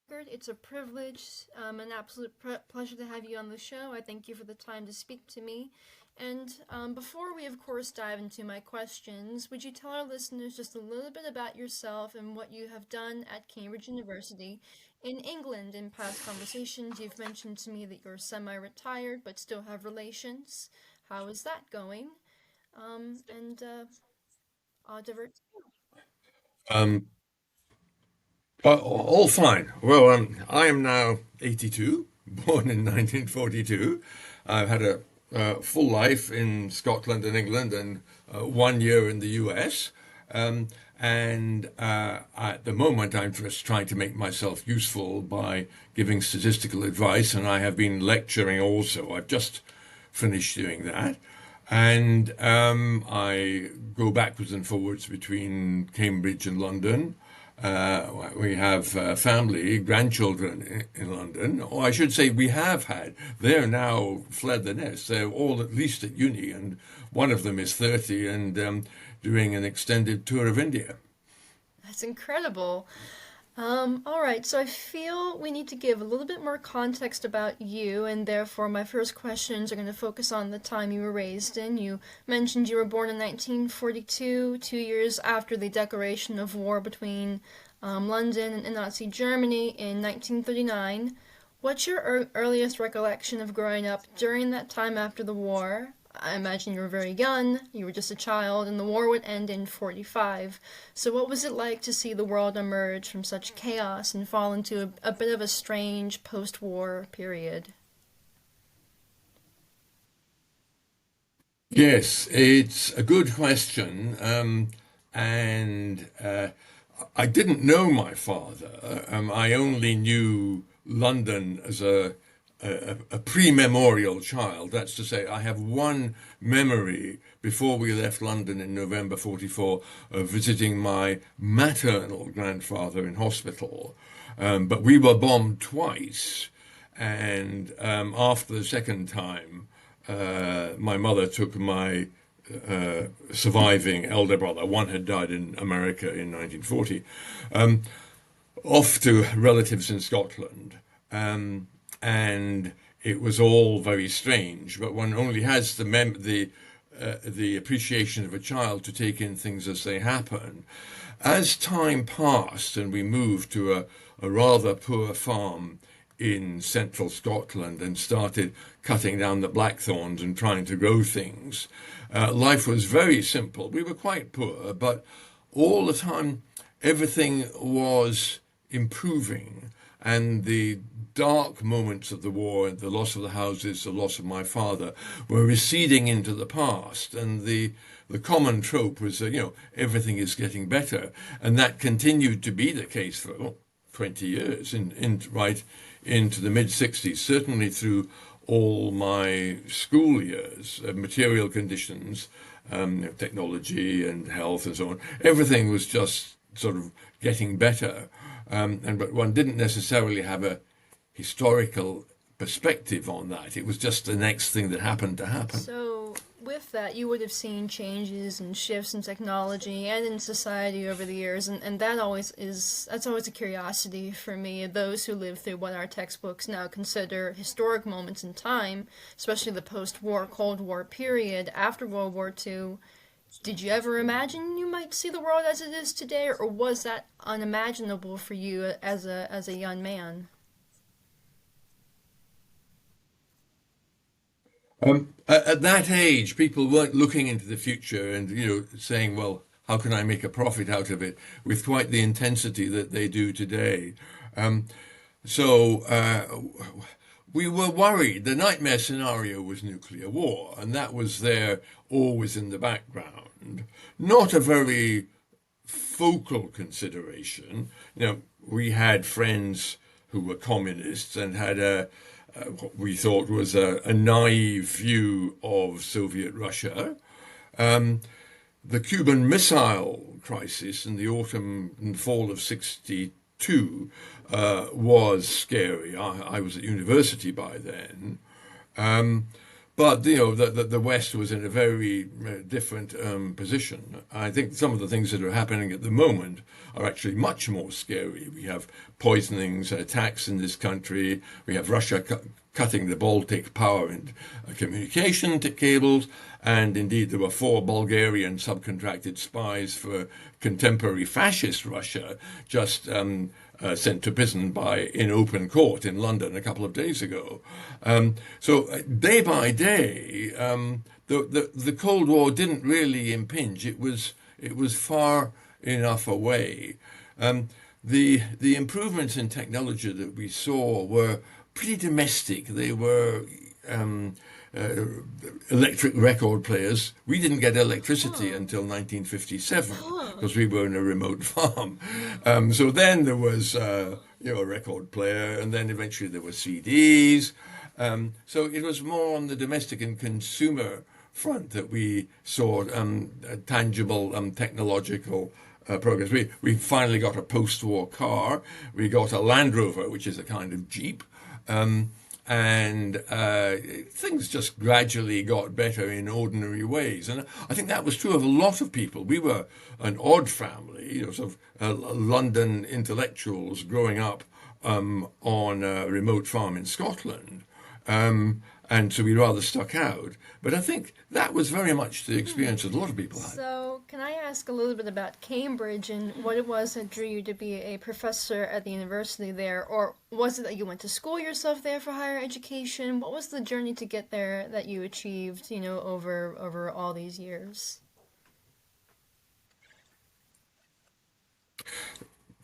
Haggard. It's a privilege, an absolute pleasure to have you on the show. I thank you for the time to speak to me. And before we, of course, dive into my questions, would you tell our listeners just a little bit about yourself and what you have done at Cambridge University in England? In past conversations, you've mentioned to me that you're semi-retired but still have relations. How is that going? And I'll divert. Um, all fine. Well, I am now 82, born in 1942. I've had a full life in Scotland and England and 1 year in the US. Um, and at the moment, I'm just trying to make myself useful by giving statistical advice, and I have been lecturing also. I've just finished doing that. And I go backwards and forwards between Cambridge and London. We have family, grandchildren in London. Or I should say, we have had. They're now fled the nest. They're all at least at uni, and one of them is 30 and doing an extended tour of India. That's incredible. All right, so I feel we need to give a little bit more context about you, and therefore my first questions are going to focus on the time you were raised in. You mentioned you were born in 1942, 2 years after the declaration of war between London and Nazi Germany in 1939. What's your earliest recollection of growing up during that time after the war? I imagine you were very young, you were just a child, and the war would end in 45. So, what was it like to see the world emerge from such chaos and fall into a bit of a strange post war period? Yes, it's a good question. And I didn't know my father. I only knew London as a pre-memorial child. That's to say, I have one memory before we left London in November 44 of visiting my maternal grandfather in hospital. But we were bombed twice. And after the second time, my mother took my surviving elder brother, one had died in America in 1940, um, off to relatives in Scotland. And it was all very strange, but one only has the appreciation of a child to take in things as they happen. As time passed and we moved to a rather poor farm in central Scotland and started cutting down the blackthorns and trying to grow things, life was very simple. We were quite poor, but all the time everything was improving. And the dark moments of the war, the loss of the houses, the loss of my father, were receding into the past. And the common trope was that, everything is getting better. And that continued to be the case for 20 years, right into the mid 60s, certainly through all my school years, material conditions, technology and health and so on. Everything was just sort of getting better. But one didn't necessarily have a historical perspective on that. It was just the next thing that happened to happen. So, with that, you would have seen changes and shifts in technology and in society over the years, and that's always a curiosity for me. Those who live through what our textbooks now consider historic moments in time, especially the post-war Cold War period after World War II. Did you ever imagine you might see the world as it is today, or was that unimaginable for you as a young man? At that age, people weren't looking into the future and saying, "Well, how can I make a profit out of it?" with quite the intensity that they do today. Um, so we were worried. The nightmare scenario was nuclear war, and that was there always in the background. Not a very focal consideration. We had friends who were communists and had what we thought was a naive view of Soviet Russia. Um, the Cuban Missile Crisis in the autumn and fall of 62 was scary. I was at university by then. Um, But the West was in a very different position. I think some of the things that are happening at the moment are actually much more scary. We have poisonings and attacks in this country. We have Russia cutting the Baltic power and communication cables. And indeed, there were 4 Bulgarian subcontracted spies for contemporary fascist Russia just sent to prison in open court in London a couple of days ago. So day by day, the Cold War didn't really impinge. It was far enough away. The improvements in technology that we saw were pretty domestic. They were electric record players. We didn't get electricity until 1957 because we were in a remote farm. So then there was a record player, and then eventually there were CDs. So it was more on the domestic and consumer front that we saw tangible technological progress. We finally got a post-war car. We got a Land Rover, which is a kind of Jeep. And things just gradually got better in ordinary ways. And I think that was true of a lot of people. We were an odd family, sort of London intellectuals growing up on a remote farm in Scotland. And so we rather stuck out. But I think that was very much the experience that a lot of people had. So, can I ask a little bit about Cambridge and what it was that drew you to be a professor at the university there? Or was it that you went to school yourself there for higher education? What was the journey to get there that you achieved, over all these years?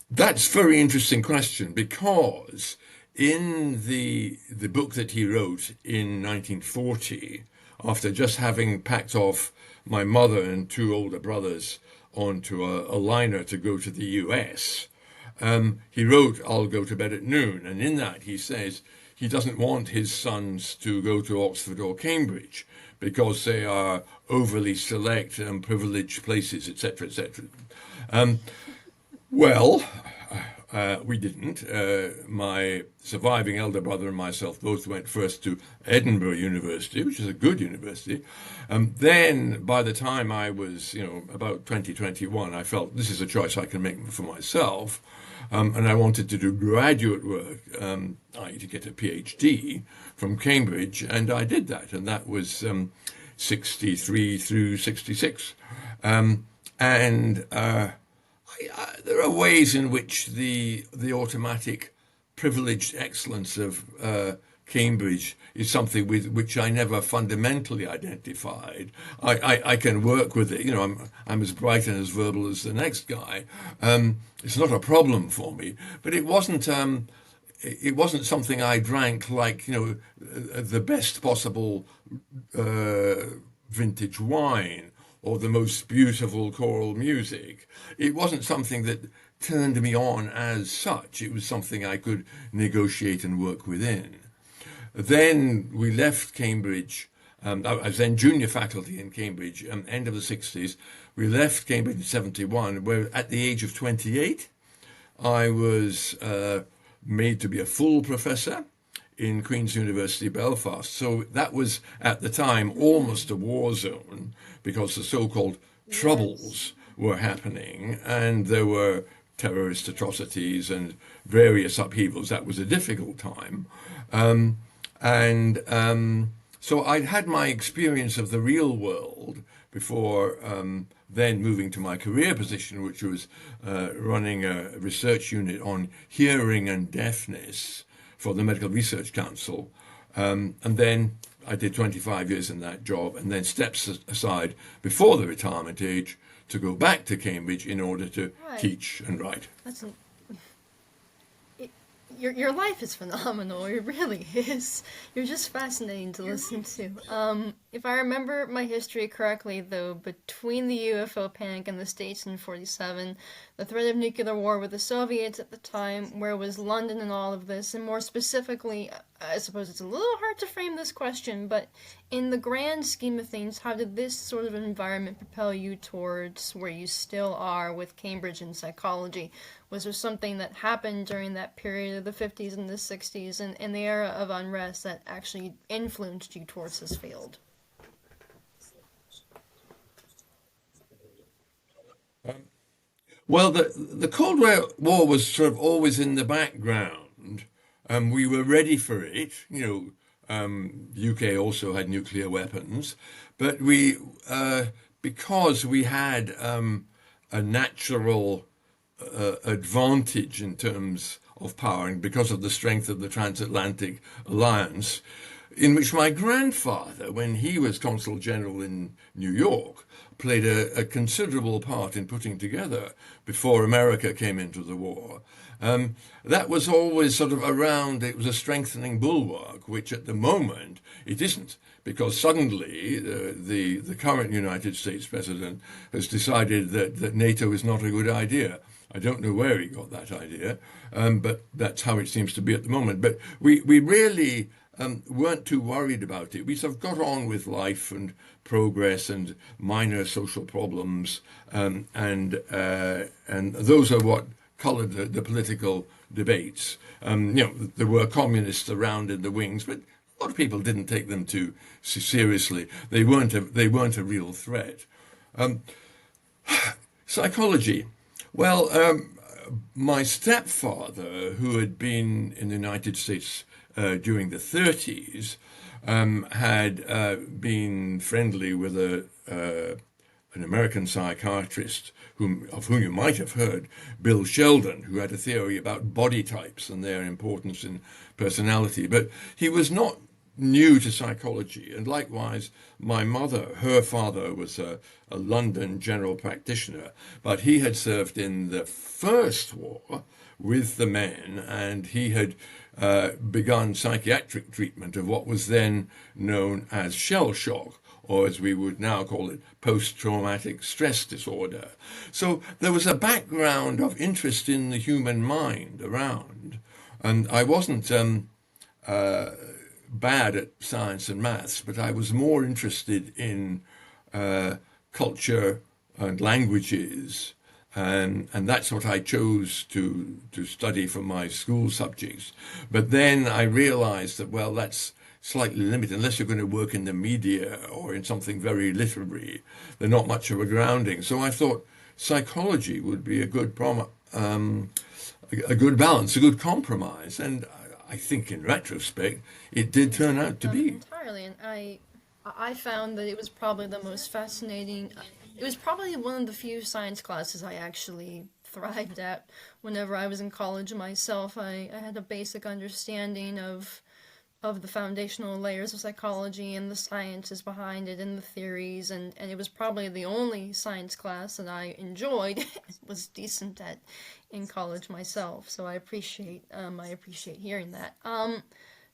That's a very interesting question because in the book that he wrote in 1940, after just having packed off my mother and 2 older brothers onto a liner to go to the US, he wrote, "I'll go to bed at noon." And in that he says he doesn't want his sons to go to Oxford or Cambridge because they are overly select and privileged places, etc., etc. Well, we didn't. My surviving elder brother and myself both went first to Edinburgh University, which is a good university. Then, by the time I was, about 2021, I felt this is a choice I can make for myself. And I wanted to do graduate work, i.e. to get a PhD from Cambridge, and I did that. And that was 63 through 66. There are ways in which the automatic privileged excellence of Cambridge is something with which I never fundamentally identified. I can work with it. I'm as bright and as verbal as the next guy. It's not a problem for me. But it wasn't something I drank like the best possible vintage wine or the most beautiful choral music. It wasn't something that turned me on as such. It was something I could negotiate and work within. Then we left Cambridge. I was then junior faculty in Cambridge, end of the 60s. We left Cambridge in 71, where at the age of 28, I was made to be a full professor in Queen's University, Belfast. So that was, at the time, almost a war zone because the so-called Troubles were happening and there were terrorist atrocities and various upheavals. That was a difficult time. So I'd had my experience of the real world before then moving to my career position, which was running a research unit on hearing and deafness for the Medical Research Council. And then I did 25 years in that job and then stepped aside before the retirement age to go back to Cambridge in order to teach and write. Your life is phenomenal. It really is. You're just fascinating to listen to. If I remember my history correctly, though, between the UFO panic in the States in 47, the threat of nuclear war with the Soviets at the time, where was London in all of this, and more specifically, I suppose it's a little hard to frame this question, but in the grand scheme of things, how did this sort of environment propel you towards where you still are with Cambridge and psychology? Was there something that happened during that period of the 50s and the 60s and the era of unrest that actually influenced you towards this field? Well, the Cold War was sort of always in the background. We were ready for it. UK also had nuclear weapons, but because we had a natural advantage in terms of power, and because of the strength of the transatlantic alliance, in which my grandfather, when he was consul general in New York, played a considerable part in putting together before America came into the war. That was always sort of around, it was a strengthening bulwark, which at the moment it isn't, because suddenly the current United States president has decided that NATO is not a good idea. I don't know where he got that idea, but that's how it seems to be at the moment. But we really weren't too worried about it. We sort of got on with life and progress and minor social problems, and those are what coloured the political debates. There were communists around in the wings, but a lot of people didn't take them too seriously. They weren't a real threat. Psychology. Well, my stepfather, who had been in the United States during the 30s, had been friendly with an American psychiatrist of whom you might have heard, Bill Sheldon, who had a theory about body types and their importance in personality. But he was not new to psychology, and likewise my mother, her father was a London general practitioner, but he had served in the First War with the men, and he had begun psychiatric treatment of what was then known as shell shock, or as we would now call it, post-traumatic stress disorder. So there was a background of interest in the human mind around, and I wasn't bad at science and maths, but I was more interested in culture and languages, and that's what I chose to study for my school subjects. But then I realized that, well, that's slightly limited. Unless you're going to work in the media or in something very literary, they're not much of a grounding. So I thought psychology would be a good a good balance, a good compromise, and I think in retrospect it did turn out to be. Entirely, and I found that it was probably the most fascinating. It was probably one of the few science classes I actually thrived at. Whenever I was in college myself, I had a basic understanding of the foundational layers of psychology and the sciences behind it and the theories, and it was probably the only science class that I enjoyed was decent at in college myself. So I appreciate hearing that.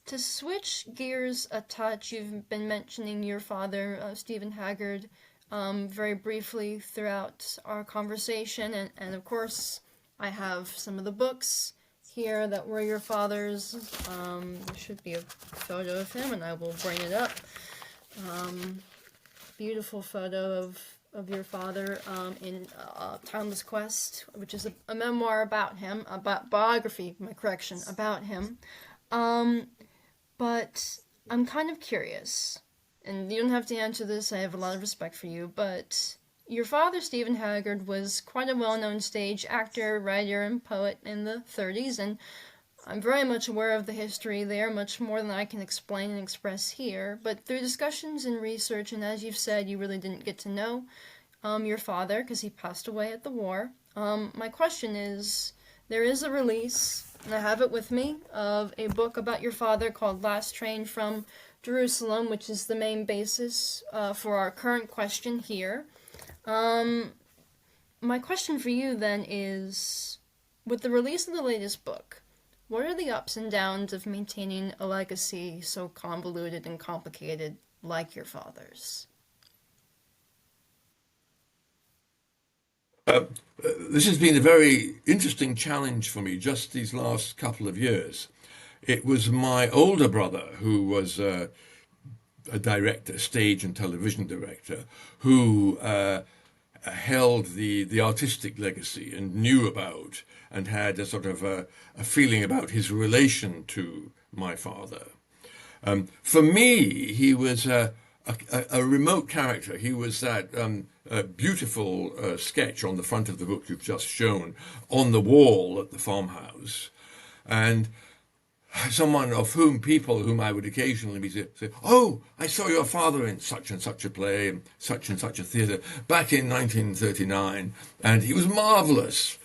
To switch gears a touch, you've been mentioning your father, Stephen Haggard, very briefly throughout our conversation, and of course I have some of the books here that were your father's. There should be a photo of him, and I will bring it up. Beautiful photo of your father in Timeless Quest, which is a memoir about him, biography, about him. But I'm kind of curious, and you don't have to answer this, I have a lot of respect for you, but your father, Stephen Haggard, was quite a well-known stage actor, writer, and poet in the 30s, and I'm very much aware of the history there, much more than I can explain and express here, but through discussions and research, and as you've said, you really didn't get to know your father, because he passed away at the war. My question is, there is a release, and I have it with me, of a book about your father called Last Train from Jerusalem, which is the main basis for our current question here. My question for you then is, with the release of the latest book, what are the ups and downs of maintaining a legacy so convoluted and complicated like your father's? This has been a very interesting challenge for me just these last couple of years. it was my older brother who was a director, stage and television director, who held the artistic legacy and knew about and had a sort of a feeling about his relation to my father. For me, he was a remote character. He was that beautiful sketch on the front of the book you've just shown on the wall at the farmhouse. And someone of whom people whom I would occasionally be say, "Oh, I saw your father in such and such a play and such a theatre back in 1939, and he was marvellous."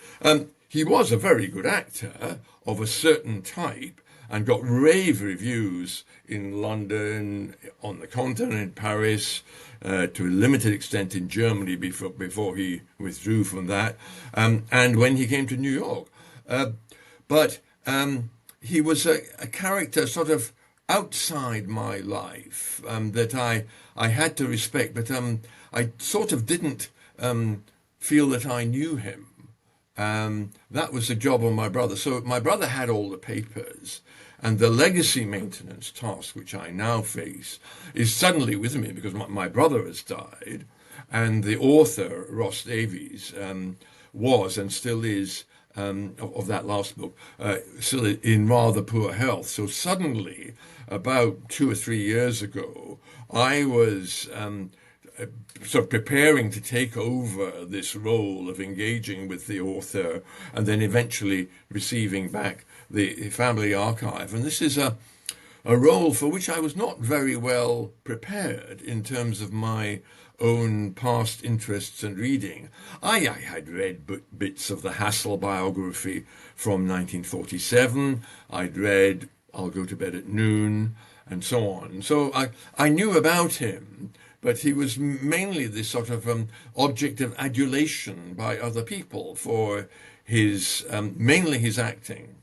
He was a very good actor of a certain type and got rave reviews in London, on the continent, in Paris, to a limited extent in Germany before he withdrew from that, and when he came to New York. But he was a character sort of outside my life that I had to respect, but I sort of didn't feel that I knew him. That was the job of my brother. So my brother had all the papers, and the legacy maintenance task, which I now face, is suddenly with me because my brother has died, and the author, Ross Davies, was and still is, of that last book, still in rather poor health. So suddenly, about 2 or 3 years ago, I was sort of preparing to take over this role of engaging with the author and then eventually receiving back the family archive. And this is a role for which I was not very well prepared in terms of my own past interests and reading. I had read bits of the Hassel biography from 1947. I'd read I'll Go to Bed at Noon and so on. So I knew about him, but he was mainly this sort of object of adulation by other people for his mainly his acting.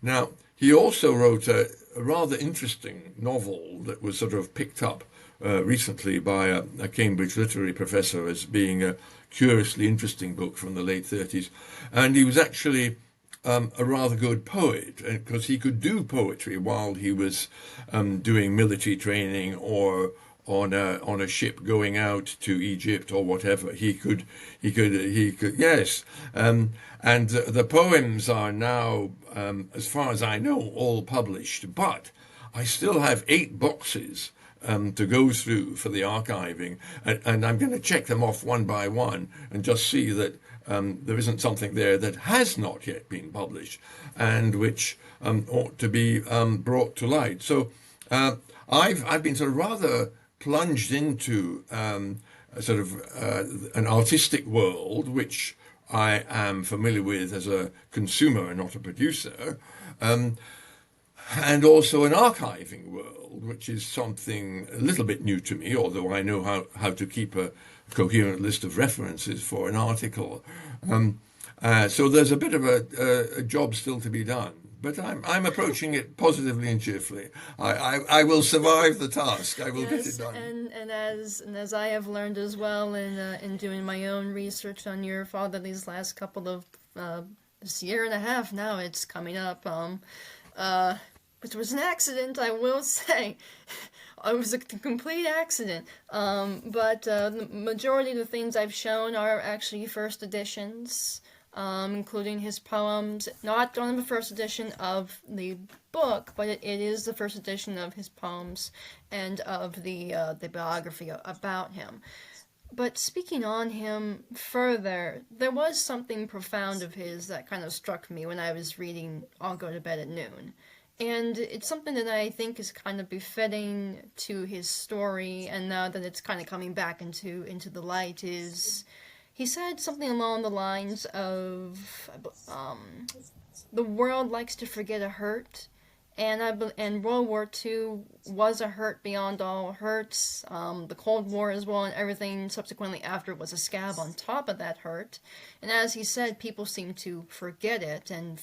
Now, he also wrote a rather interesting novel that was sort of picked up recently by a Cambridge literary professor as being a curiously interesting book from the late 30s. And he was actually a rather good poet, because he could do poetry while he was doing military training or on a ship going out to Egypt or whatever. He could, yes. And the poems are now, as far as I know, all published. But I still have 8 boxes to go through for the archiving, and I'm going to check them off one by one and just see that there isn't something there that has not yet been published and which ought to be brought to light. So I've been sort of rather plunged into sort of an artistic world, which I am familiar with as a consumer and not a producer, and also an archiving world, which is something a little bit new to me, although I know how to keep a coherent list of references for an article. So there's a bit of a job still to be done. But I'm approaching it positively and cheerfully. I will survive the task. I will get it done. And as I have learned as well in doing my own research on your father these last couple of this year and a half now, it's coming up. Which was an accident, I will say. It was a complete accident. But the majority of the things I've shown are actually first editions. Including his poems, not on the first edition of the book, but it is the first edition of his poems and of the biography about him. But speaking on him further, there was something profound of his that kind of struck me when I was reading I'll Go to Bed at Noon. And it's something that I think is kind of befitting to his story, and now that it's kind of coming back into the light is... He said something along the lines of, the world likes to forget a hurt, and World War II was a hurt beyond all hurts. The Cold War as well, and everything subsequently after was a scab on top of that hurt. And as he said, people seem to forget it, and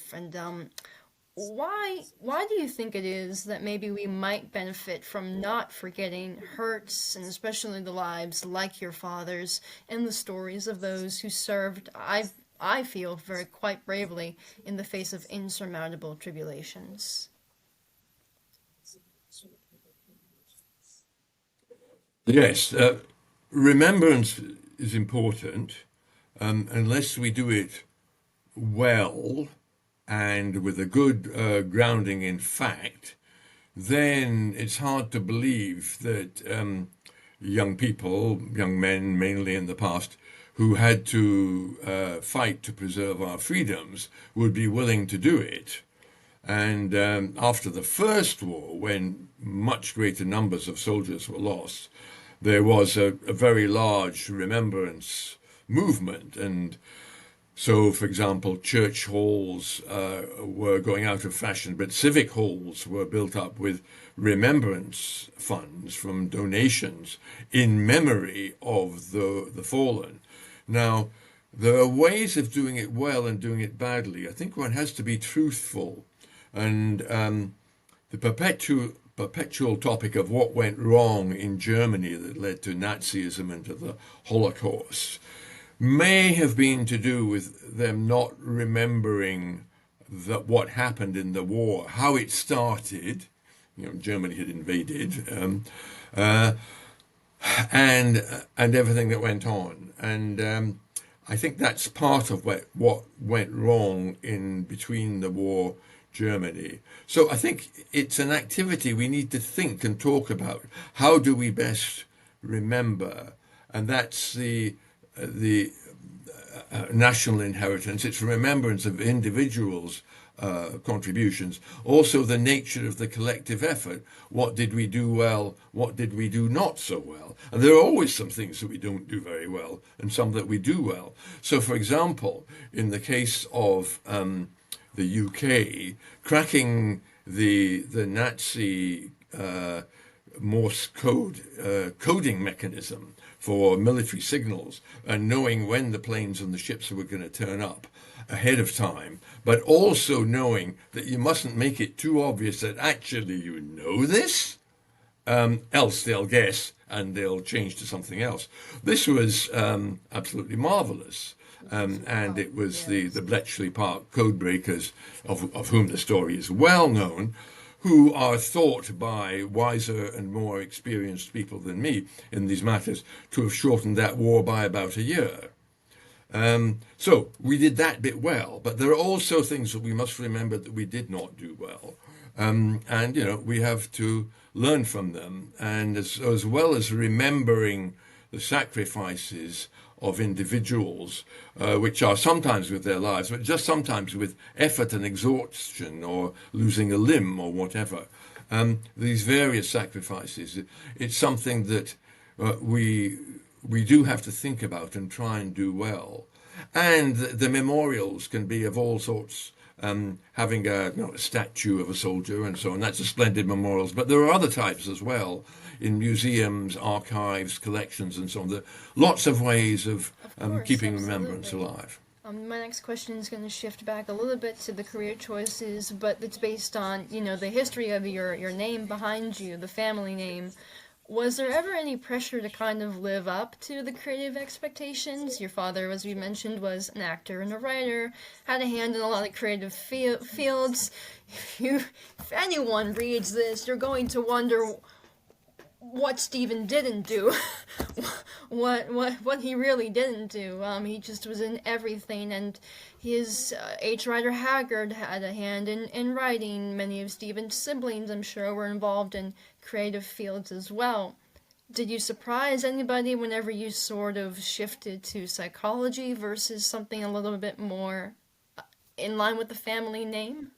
why do you think it is that maybe we might benefit from not forgetting hurts, and especially the lives like your father's and the stories of those who served, I feel, quite bravely in the face of insurmountable tribulations? Yes, remembrance is important, unless we do it well and with a good grounding in fact, then it's hard to believe that young people, young men mainly in the past, who had to fight to preserve our freedoms would be willing to do it. And after the First War, when much greater numbers of soldiers were lost, there was a very large remembrance movement. And so, for example, church halls were going out of fashion, but civic halls were built up with remembrance funds from donations in memory of the fallen. Now, there are ways of doing it well and doing it badly. I think one has to be truthful. And the perpetual topic of what went wrong in Germany that led to Nazism and to the Holocaust may have been to do with them not remembering that what happened in the war, how it started. You know, Germany had invaded, and everything that went on. And I think that's part of what went wrong in between the war Germany. So I think it's an activity we need to think and talk about. How do we best remember? And that's the national inheritance. It's remembrance of individuals' contributions. Also, the nature of the collective effort. What did we do well? What did we do not so well? And there are always some things that we don't do very well and some that we do well. So, for example, in the case of the UK, cracking the Nazi Morse code coding mechanism for military signals and knowing when the planes and the ships were going to turn up ahead of time, but also knowing that you mustn't make it too obvious that actually you know this, else they'll guess and they'll change to something else. This was absolutely marvelous. And it was the Bletchley Park codebreakers, of whom the story is well known, who are thought by wiser and more experienced people than me in these matters to have shortened that war by about a year. So we did that bit well, but there are also things that we must remember that we did not do well. And, you know, we have to learn from them. And as well as remembering the sacrifices of individuals, which are sometimes with their lives, but just sometimes with effort and exhaustion or losing a limb or whatever. These various sacrifices, it's something that we do have to think about and try and do well. And the memorials can be of all sorts, having a statue of a soldier and so on. That's a splendid memorials. But there are other types as well in museums, archives, collections, and so on. There are lots of ways of course, keeping absolutely. remembrance alive. My next question is going to shift back a little bit to the career choices, but it's based on, you know, the history of your name behind you, the family name. Was there ever any pressure to kind of live up to the creative expectations? Your father, as we mentioned, was an actor and a writer, had a hand in a lot of creative fields. If anyone reads this, you're going to wonder what Stephen didn't do, what he really didn't do. He just was in everything, and his H. Rider Haggard had a hand in writing. Many of Stephen's siblings, I'm sure, were involved in creative fields as well. Did you surprise anybody whenever you sort of shifted to psychology versus something a little bit more in line with the family name?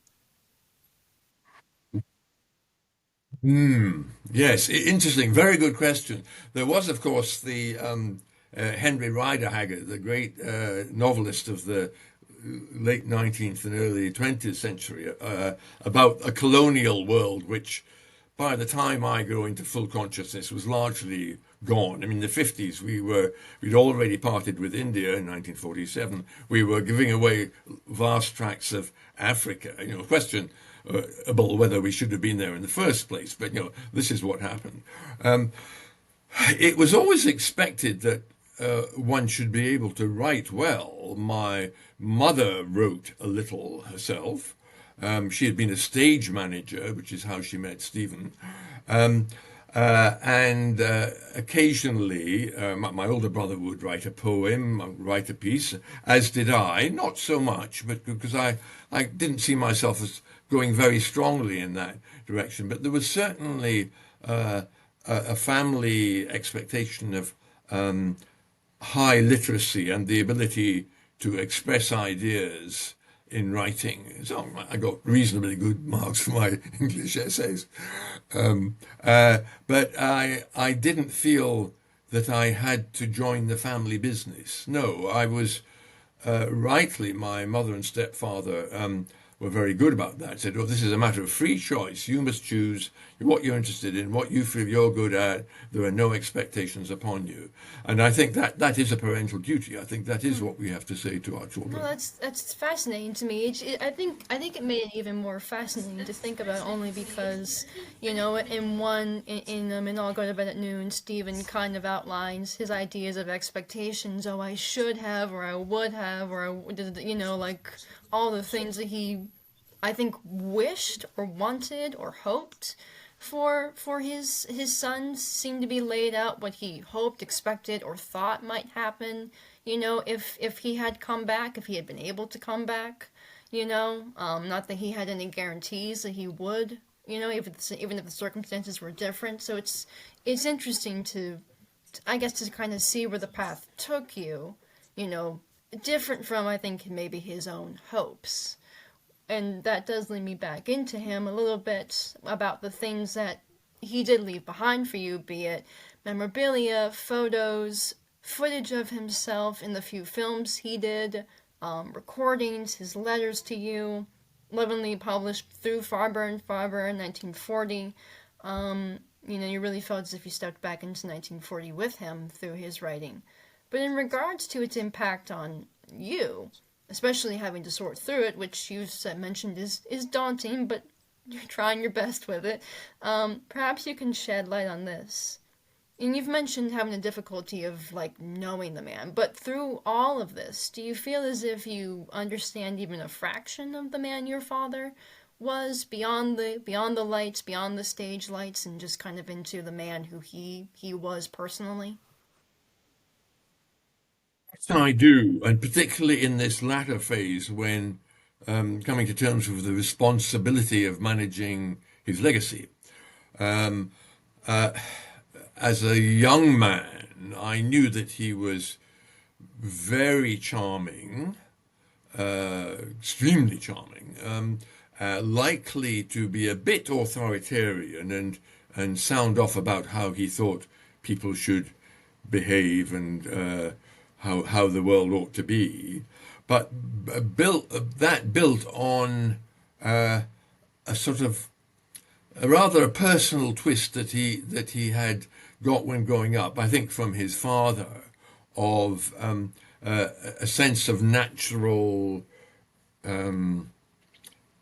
Yes, interesting. Very good question. There was, of course, the Henry Rider Haggard, the great novelist of the late 19th and early 20th century, about a colonial world which, by the time I grew into full consciousness, was largely gone. I mean, in the 50s, we'd already parted with India in 1947. We were giving away vast tracts of Africa. You know, question about whether we should have been there in the first place. But, you know, this is what happened. It was always expected that one should be able to write well. My mother wrote a little herself. She had been a stage manager, which is how she met Stephen. And occasionally, my older brother would write a poem, write a piece, as did I. Not so much, but because I didn't see myself as going very strongly in that direction. But there was certainly a family expectation of high literacy and the ability to express ideas in writing. So I got reasonably good marks for my English essays. But I didn't feel that I had to join the family business. No, I was rightly, my mother and stepfather were very good about that. Said, "Oh, this is a matter of free choice. You must choose what you're interested in, what you feel you're good at. There are no expectations upon you." And I think that is a parental duty. I think that is what we have to say to our children. No, that's fascinating to me. I think it made it even more fascinating to think about only because, in All Go to Bed at Noon, Stephen kind of outlines his ideas of expectations. Oh, I should have, or I would have, or like all the things that he, I think, wished or wanted or hoped for his sons seemed to be laid out what he hoped, expected, or thought might happen. If he had come back, if he had been able to come back. Not that he had any guarantees that he would. Even if the circumstances were different. So it's interesting I guess, to kind of see where the path took you. Different from, I think, maybe his own hopes. And that does lead me back into him a little bit about the things that he did leave behind for you, be it memorabilia, photos, footage of himself in the few films he did, recordings, his letters to you, lovingly published through Farber and Farber in 1940. You really felt as if you stepped back into 1940 with him through his writing. But in regards to its impact on you, especially having to sort through it, which you mentioned is daunting, but you're trying your best with it, perhaps you can shed light on this. And you've mentioned having a difficulty of, knowing the man, but through all of this, do you feel as if you understand even a fraction of the man your father was, beyond the lights, beyond the stage lights, and just kind of into the man who he was personally? I do, and particularly in this latter phase when coming to terms with the responsibility of managing his legacy. Um, uh, as a young man, I knew that he was very charming, extremely charming, likely to be a bit authoritarian and sound off about how he thought people should behave and how the world ought to be, but built on a sort of a rather a personal twist that he had got when growing up. I think from his father, of a sense of natural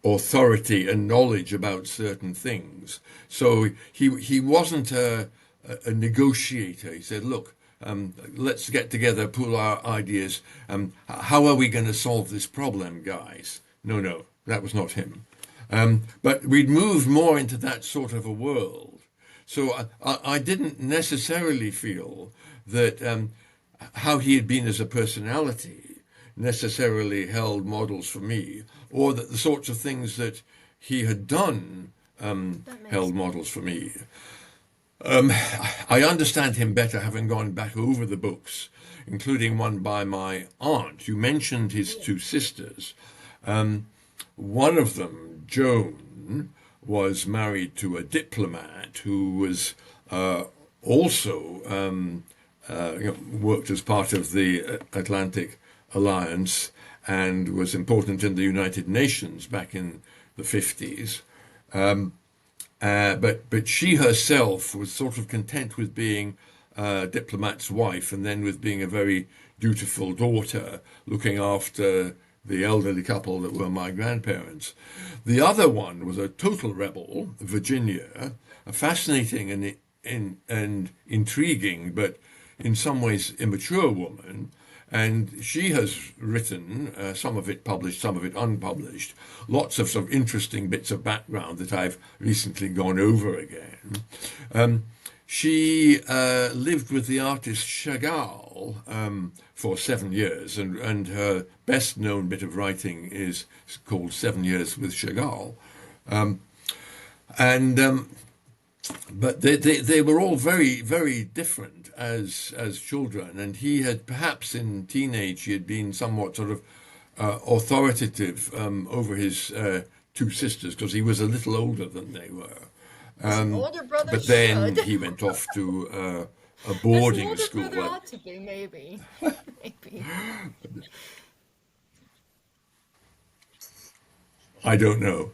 authority and knowledge about certain things. So he wasn't a negotiator. He said, "Look, let's get together, pool our ideas. How are we going to solve this problem, guys?" No, that was not him. But we'd moved more into that sort of a world. So I didn't necessarily feel that how he had been as a personality necessarily held models for me, or that the sorts of things that he had done held models for me. I understand him better having gone back over the books, including one by my aunt. You mentioned his two sisters. One of them, Joan, was married to a diplomat who was also worked as part of the Atlantic Alliance and was important in the United Nations back in the 50s. But she herself was sort of content with being a diplomat's wife and then with being a very dutiful daughter, looking after the elderly couple that were my grandparents. The other one was a total rebel, Virginia, a fascinating and intriguing, but in some ways immature woman. And she has written, some of it published, some of it unpublished, lots of sort of interesting bits of background that I've recently gone over again. She lived with the artist Chagall for 7 years, and her best known bit of writing is called 7 Years with Chagall. And but they were all very, very different as children, and he had perhaps in teenage he had been somewhat sort of authoritative over his two sisters because he was a little older than they were. As an older brother But then should. he went off to a As an boarding older school. brother ought to be, maybe. Maybe. I don't know.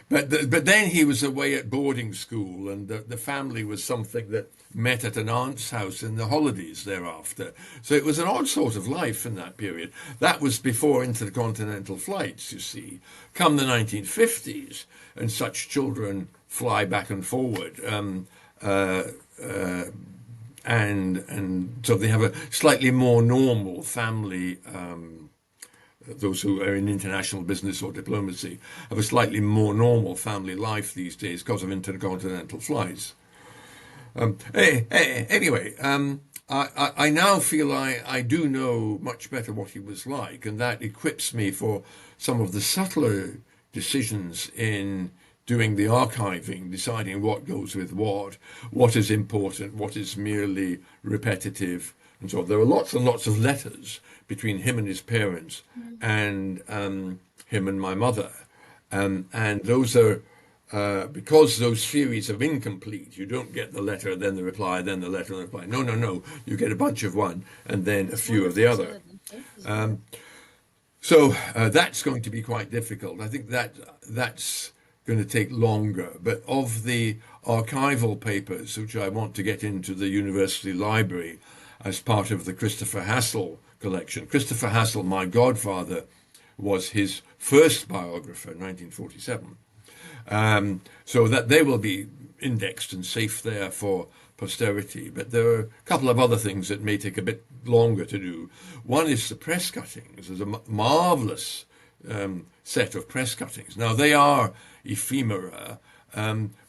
But then he was away at boarding school, and the family was something that met at an aunt's house in the holidays thereafter. So it was an odd sort of life in that period. That was before intercontinental flights, you see. Come the 1950s, and such children fly back and forward. And so they have a slightly more normal family. Those who are in international business or diplomacy have a slightly more normal family life these days because of intercontinental flights. Anyway, I now feel I do know much better what he was like, and that equips me for some of the subtler decisions in doing the archiving, deciding what goes with what is important, what is merely repetitive, and so on. There are lots and lots of letters between him and his parents and him and my mother. And those are, because those series are incomplete, you don't get the letter, then the reply, then the letter, and the reply. No. You get a bunch of one and then a few of the other. So that's going to be quite difficult. I think that's going to take longer. But of the archival papers, which I want to get into the university library as part of the Christopher Hassel collection. Christopher Hassel, my godfather, was his first biographer in 1947. So that they will be indexed and safe there for posterity. But there are a couple of other things that may take a bit longer to do. One is the press cuttings. There's a marvelous set of press cuttings. Now, they are ephemera,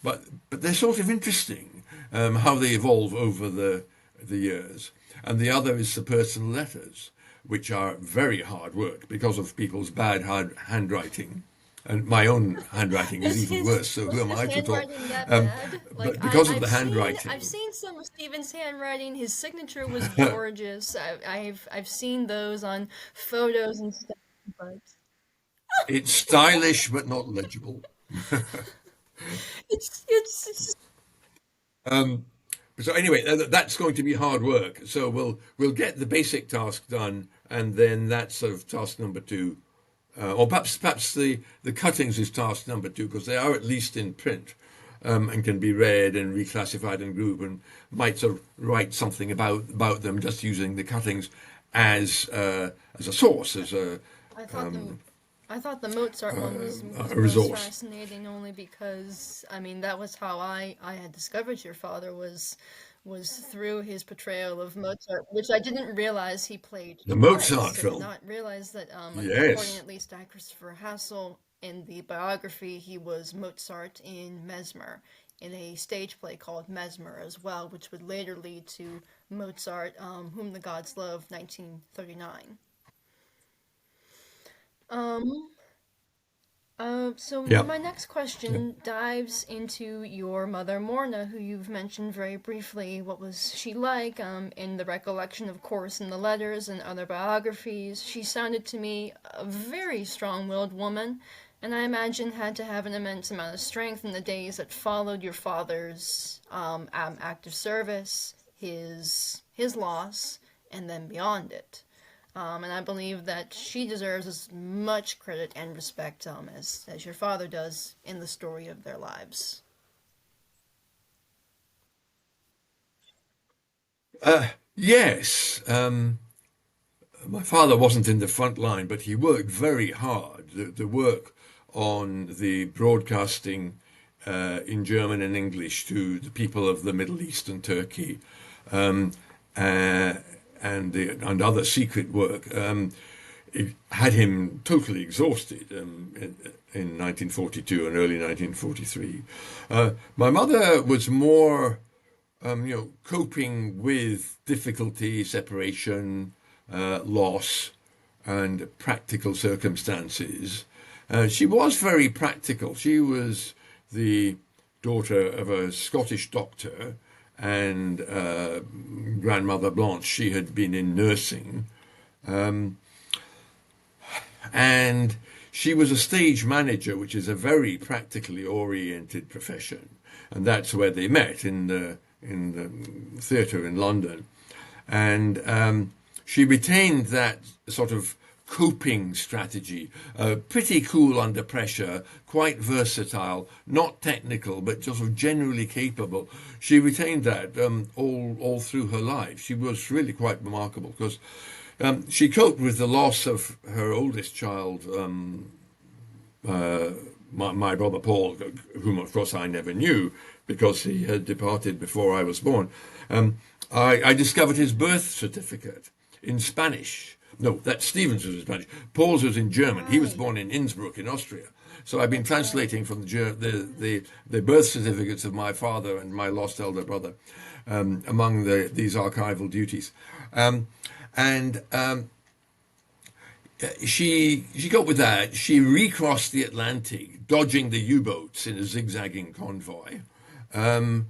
but they're sort of interesting, how they evolve over the years. And the other is the personal letters, which are very hard work because of people's bad handwriting. And my own handwriting is even worse, so who am I to talk? But because of the handwriting. I've seen some of Stephen's handwriting. His signature was gorgeous. I've seen those on photos and stuff, but It's stylish but not legible. it's So anyway, that's going to be hard work. So we'll get the basic task done, and then that's sort of task number two, or perhaps the cuttings is task number two because they are at least in print, and can be read and reclassified and grouped, and might sort of write something about them just using the cuttings as a source, as a I thought the Mozart one was a most resource. fascinating only because, I mean, that was how I had discovered your father was through his portrayal of Mozart, which I didn't realize he played The twice. Mozart I did film. not realize that, according Yes. at least to Christopher Hassel, in the biography, he was Mozart in Mesmer, in a stage play called Mesmer as well, which would later lead to Mozart, Whom the Gods Love, 1939. Um, so Yeah. my next question dives into your mother, Morna, who you've mentioned very briefly. What was she like? In the recollection, of course, in the letters and other biographies, she sounded to me a very strong-willed woman, and I imagine had to have an immense amount of strength in the days that followed your father's active service, his loss, and then beyond it. And I believe that she deserves as much credit and respect as your father does in the story of their lives. Yes. My father wasn't in the front line, but he worked very hard. The work on the broadcasting in German and English to the people of the Middle East and Turkey, um, uh, and other secret work, it had him totally exhausted in 1942 and early 1943. My mother was more coping with difficulty, separation, loss, and practical circumstances. She was very practical. She was the daughter of a Scottish doctor, and grandmother Blanche, she had been in nursing. And she was a stage manager, which is a very practically oriented profession. And that's where they met, in the theatre in London. And she retained that sort of coping strategy, pretty cool under pressure, quite versatile, not technical, but just sort of generally capable. She retained that all through her life. She was really quite remarkable because she coped with the loss of her oldest child, my brother Paul, whom of course I never knew because he had departed before I was born. I discovered his birth certificate in Spanish. No, that Stephen's was in Spanish. Paul's was in German. He was born in Innsbruck in Austria. So I've been translating from the birth certificates of my father and my lost elder brother among these archival duties. She got with that. She recrossed the Atlantic, dodging the U-boats in a zigzagging convoy, and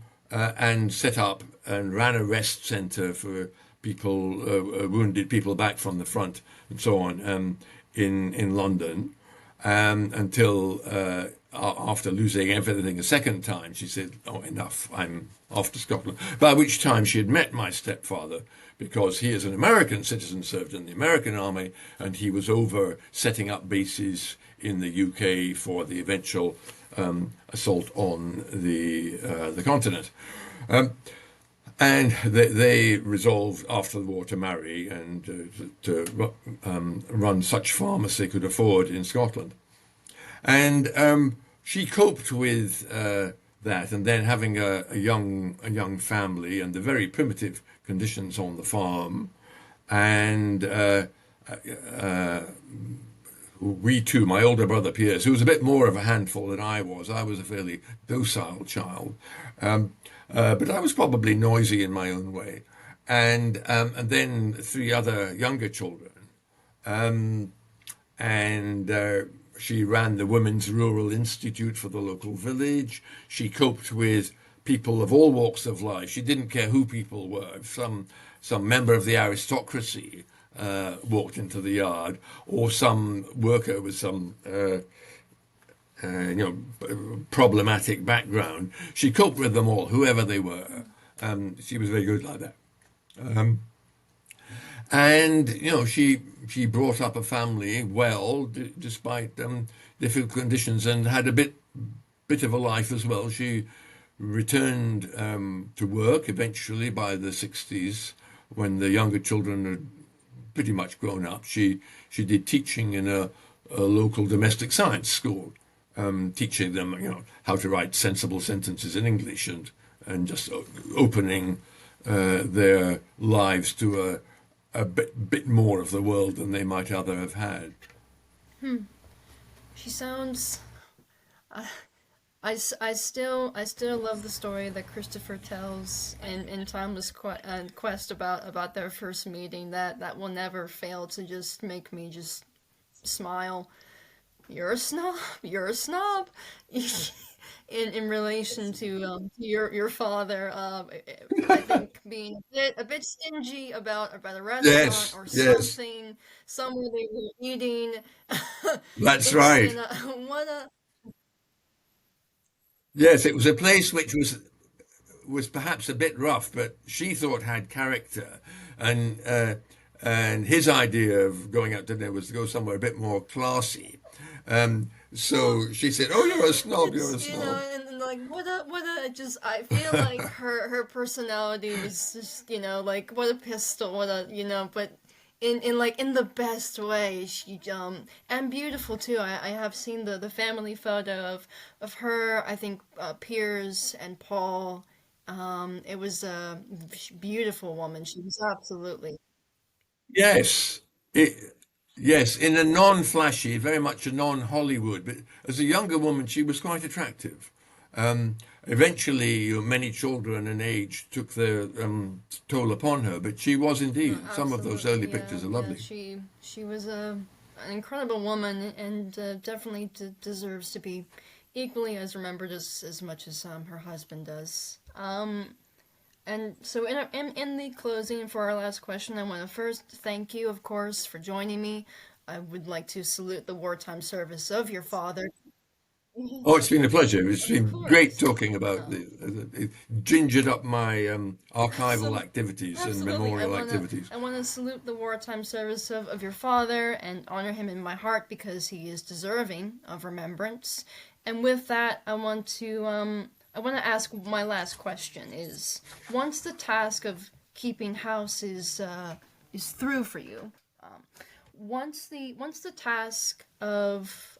set up and ran a rest center for people, wounded people back from the front and so on, in London, until after losing everything a second time, she said, "Oh, enough, I'm off to Scotland." By which time she had met my stepfather, because he is an American citizen, served in the American army, and he was over setting up bases in the UK for the eventual assault on the continent. And they resolved after the war to marry and to run such farm as they could afford in Scotland. And she coped with that, and then having a young family and the very primitive conditions on the farm, and we too, my older brother Piers, who was a bit more of a handful than I was a fairly docile child, but I was probably noisy in my own way, and then three other younger children, and she ran the Women's Rural Institute for the local village. She coped with people of all walks of life. She didn't care who people were. If some member of the aristocracy walked into the yard, or some worker with some problematic background, she coped with them all, whoever they were. She was very good like that. And she brought up a family well, despite difficult conditions, and had a bit of a life as well. She returned to work eventually by the 60s, when the younger children had pretty much grown up. She did teaching in a local domestic science school, teaching them how to write sensible sentences in English, and just opening their lives to a bit more of the world than they might other have had. She sounds. I still love the story that Christopher tells in Timeless Quest about their first meeting. That will never fail to just make me just smile. You're a snob. You're a snob. In relation to your father, I think being a bit stingy about a restaurant Yes, or yes, something, somewhere they were eating. that's It's right. what a Yes, it was a place which was perhaps a bit rough, but she thought had character, and his idea of going out to dinner was to go somewhere a bit more classy. well. So she said, "Oh, you're a snob. You're It's a snob." and like what a just I feel like her personality was just like what a pistol, what a but in like in the best way. She and beautiful too. I have seen the family photo of her, I think, Piers and Paul. It was a beautiful woman. She was absolutely. Yes, it, yes, in a non-flashy, very much a non-Hollywood, but as a younger woman, she was quite attractive. eventually, many children and age took their toll upon her, but she was indeed. Some of those early Absolutely, pictures are yeah. lovely. She was an incredible woman, and definitely deserves to be equally as remembered as much as her husband does. And so in the closing for our last question, I want to first thank you, of course, for joining me. I would like to salute the wartime service of your father. Oh, it's been a pleasure. It's Of been great course. talking about Oh, it gingered up my archival absolutely. activities and Absolutely. memorial activities. I wanna salute the wartime service of your father and honor him in my heart because he is deserving of remembrance. And with that, I want to ask my last question is once the task of keeping house is through for you, once the task of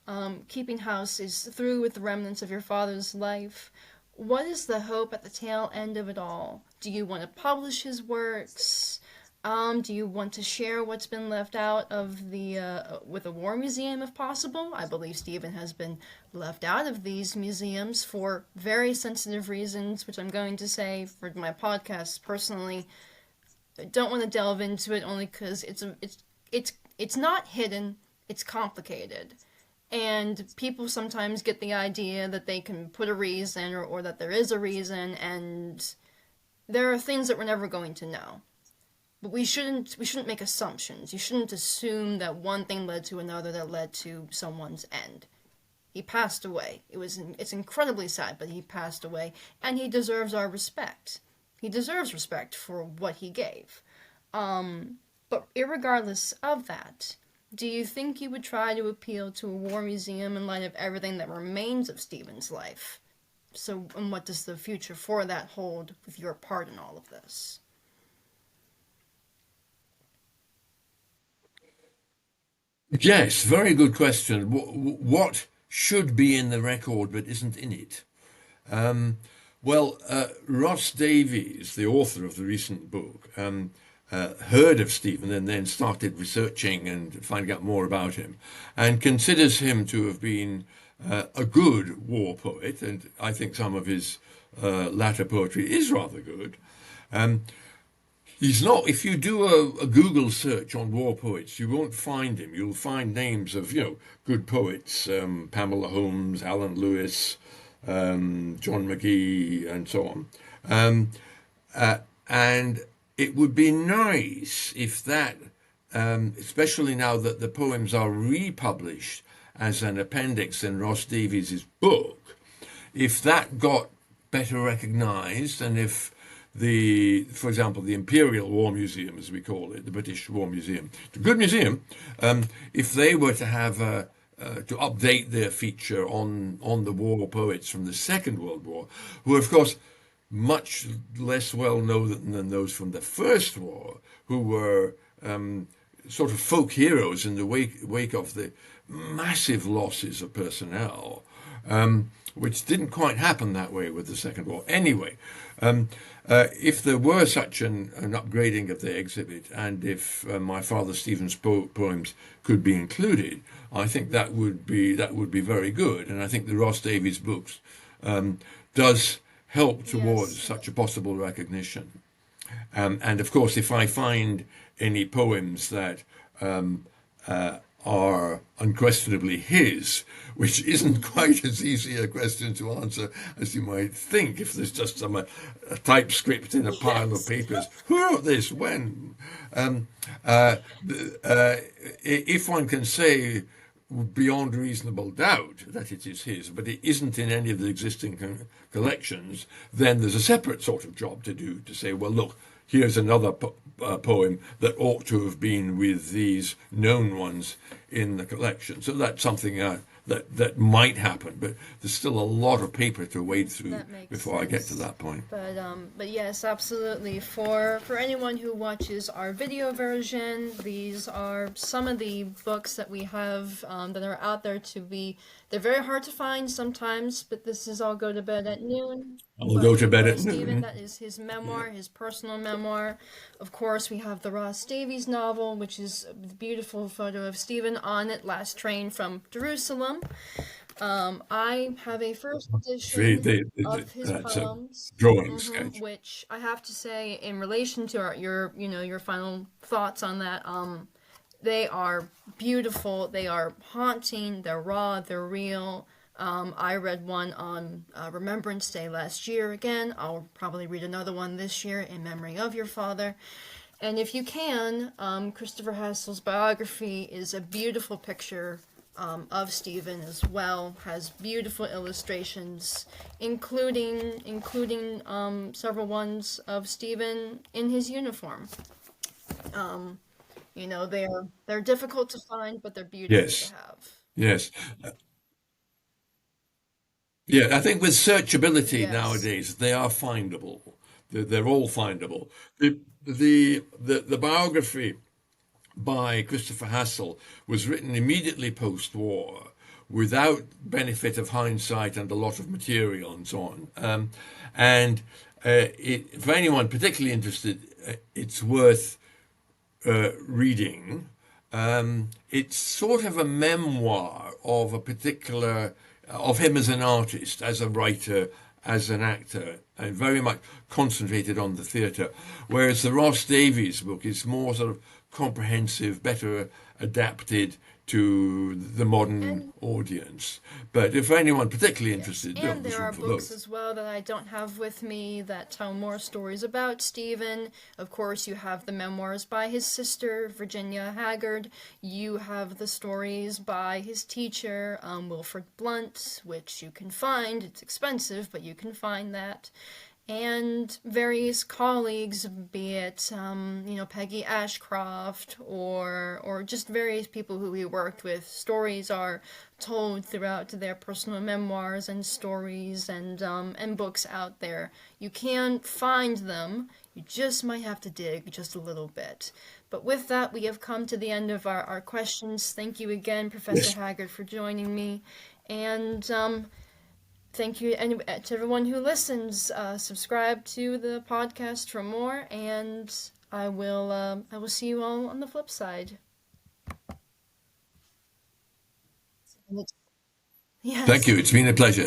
keeping house is through with the remnants of your father's life, what is the hope at the tail end of it all? Do you want to publish his works? Do you want to share what's been left out of the with a war museum if possible? I believe Stephen has been left out of these museums for very sensitive reasons, which I'm going to say for my podcast personally. I don't want to delve into it only because it's not hidden. It's complicated. And people sometimes get the idea that they can put a reason or that there is a reason, and there are things that we're never going to know. But we shouldn't make assumptions. You shouldn't assume that one thing led to another that led to someone's end. He passed away. It's incredibly sad, but he passed away, and he deserves our respect. He deserves respect for what he gave. But irregardless of that, do you think you would try to appeal to a war museum in light of everything that remains of Stephen's life? So, and what does the future for that hold with your part in all of this? Yes, very good question. What should be in the record but isn't in it? Well, Ross Davies, the author of the recent book, heard of Stephen and then started researching and finding out more about him, and considers him to have been a good war poet, and I think some of his latter poetry is rather good. Um, He's not. If you do a Google search on war poets, you won't find him. You'll find names of good poets: Pamela Holmes, Alan Lewis, John McGee, and so on. Um, and it would be nice if that, especially now that the poems are republished as an appendix in Ross Davies's book, if that got better recognised, and if for example, the Imperial War Museum, as we call it, the British War Museum, it's a good museum. If they were to have to update their feature on the war poets from the Second World War, who are, of course, much less well known than those from the First War, who were sort of folk heroes in the wake of the massive losses of personnel, which didn't quite happen that way with the Second War. Anyway, if there were such an upgrading of the exhibit, and if my father Stephen's poems could be included, I think that would be very good. And I think the Ross Davies books does help towards such a possible recognition. And of course, if I find any poems that are unquestionably his, which isn't quite as easy a question to answer as you might think if there's just some a typescript in a pile of papers. Who wrote this? When? If one can say beyond reasonable doubt that it is his, but it isn't in any of the existing collections, then there's a separate sort of job to do to say, well, look, here's another poem that ought to have been with these known ones in the collection. So that's something that might happen, but there's still a lot of paper to wade through before I get to that point. But yes, absolutely. For anyone who watches our video version, these are some of the books that we have that are out there they're very hard to find sometimes, but this is I'll Go to Bed at Noon. I'll Go to Bed at Stephen, Noon. that is his memoir, his personal memoir. Of course, we have the Ross Davies novel, which is a beautiful photo of Stephen on it, last train from Jerusalem. I have a first They, edition they, of his that's a poems, drawing sketch. which I have to say, in relation to your final thoughts on that, they are beautiful, they are haunting, they're raw, they're real. I read one on Remembrance Day last year. Again, I'll probably read another one this year in memory of your father. And if you can, Christopher Hassel's biography is a beautiful picture of Stephen as well. Has beautiful illustrations, including several ones of Stephen in his uniform. They're difficult to find, but they're beautiful to Yes, have. yes. Yeah, I think with searchability Yes. nowadays, they are findable. They're all findable. The biography by Christopher Hassel was written immediately post-war, without benefit of hindsight and a lot of material and so on. And for anyone particularly interested, it's worth reading. It's sort of a memoir of a particular, of him as an artist, as a writer, as an actor, and very much concentrated on the theatre. Whereas the Ross Davies book is more sort of comprehensive, better adapted to the modern And audience. But if anyone particularly Yes, interested, and there's there room are for books both. as well that I don't have with me that tell more stories about Stephen. Of course, you have the memoirs by his sister, Virginia Haggard. You have the stories by his teacher, Wilfred Blunt, which you can find. It's expensive, but you can find that. And various colleagues, be it Peggy Ashcroft or just various people who he worked with. Stories are told throughout their personal memoirs and stories and books out there. You can find them. You just might have to dig just a little bit. But with that, we have come to the end of our questions. Thank you again, Professor Yes. Haggard, for joining me. And thank you to everyone who listens. Subscribe to the podcast for more, and I will see you all on the flip side. Thank you. Yes. It's been a pleasure.